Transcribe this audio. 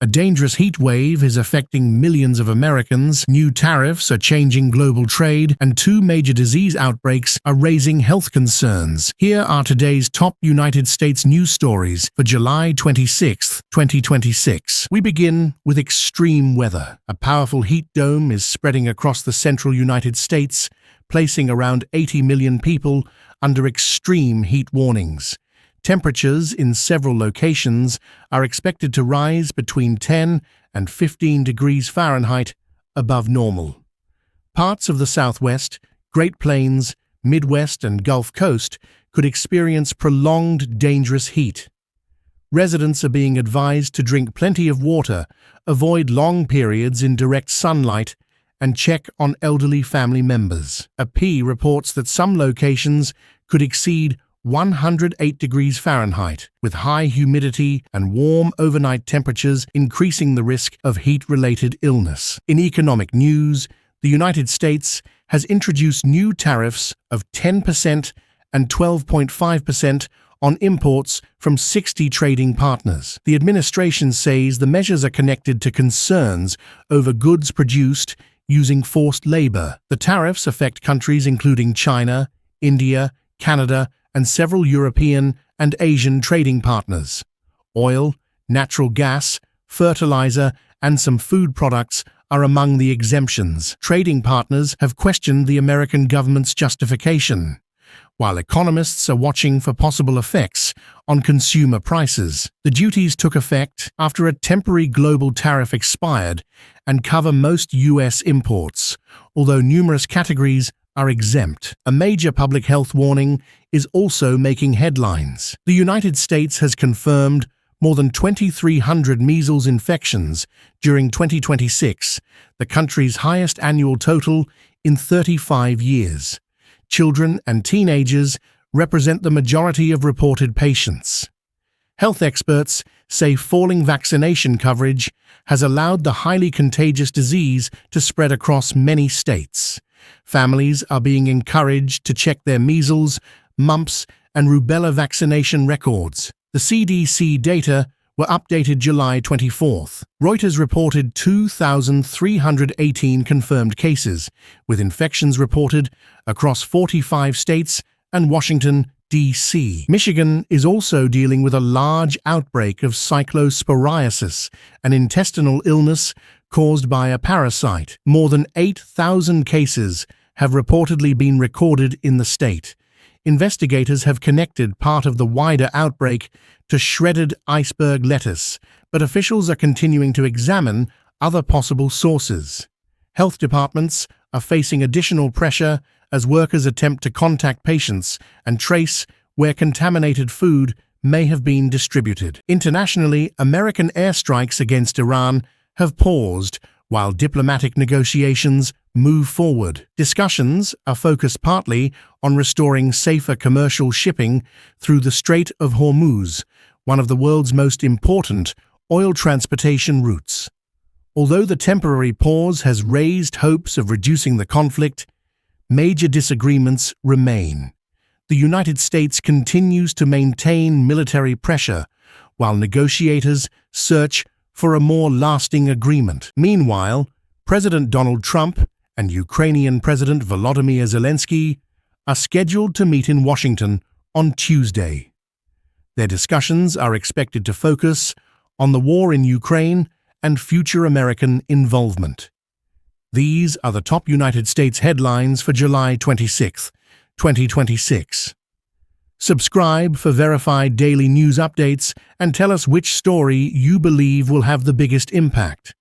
A dangerous heat wave is affecting millions of Americans, new tariffs are changing global trade, and two major disease outbreaks are raising health concerns. Here are today's top United States news stories for July 26, 2026. We begin with extreme weather. A powerful heat dome is spreading across the central United States, placing around 80 million people under extreme heat warnings. Temperatures in several locations are expected to rise between 10 and 15 degrees Fahrenheit above normal. Parts of the Southwest, Great Plains, Midwest, and Gulf Coast could experience prolonged dangerous heat. Residents are being advised to drink plenty of water, avoid long periods in direct sunlight, and check on elderly family members. AP reports that some locations could exceed 108 degrees Fahrenheit, with high humidity and warm overnight temperatures increasing the risk of heat-related illness. In economic news, the United States has introduced new tariffs of 10% and 12.5% on imports from 60 trading partners. The administration says the measures are connected to concerns over goods produced using forced labor. The tariffs affect countries including China, India, Canada, and several European and Asian trading partners. Oil, natural gas, fertilizer, and some food products are among the exemptions. Trading partners have questioned the American government's justification, while economists are watching for possible effects on consumer prices. The duties took effect after a temporary global tariff expired and cover most U.S. imports, although numerous categories are exempt. A major public health warning is also making headlines. The United States has confirmed more than 2,300 measles infections during 2026, the country's highest annual total in 35 years. Children and teenagers represent the majority of reported patients. Health experts say falling vaccination coverage has allowed the highly contagious disease to spread across many states. Families are being encouraged to check their measles, mumps, and rubella vaccination records. The CDC data were updated July 24th. Reuters reported 2,318 confirmed cases, with infections reported across 45 states and Washington, D.C. Michigan is also dealing with a large outbreak of cyclosporiasis, an intestinal illness caused by a parasite. More than 8,000 cases have reportedly been recorded in the state. Investigators have connected part of the wider outbreak to shredded iceberg lettuce, but officials are continuing to examine other possible sources. Health departments are facing additional pressure as workers attempt to contact patients and trace where contaminated food may have been distributed. Internationally, American airstrikes against Iran have paused while diplomatic negotiations move forward. Discussions are focused partly on restoring safer commercial shipping through the Strait of Hormuz, one of the world's most important oil transportation routes. Although the temporary pause has raised hopes of reducing the conflict, major disagreements remain. The United States continues to maintain military pressure, while negotiators search for a more lasting agreement. Meanwhile, President Donald Trump and Ukrainian President Volodymyr Zelensky are scheduled to meet in Washington on Tuesday. Their discussions are expected to focus on the war in Ukraine and future American involvement. These are the top United States headlines for July 26, 2026. Subscribe for verified daily news updates and tell us which story you believe will have the biggest impact.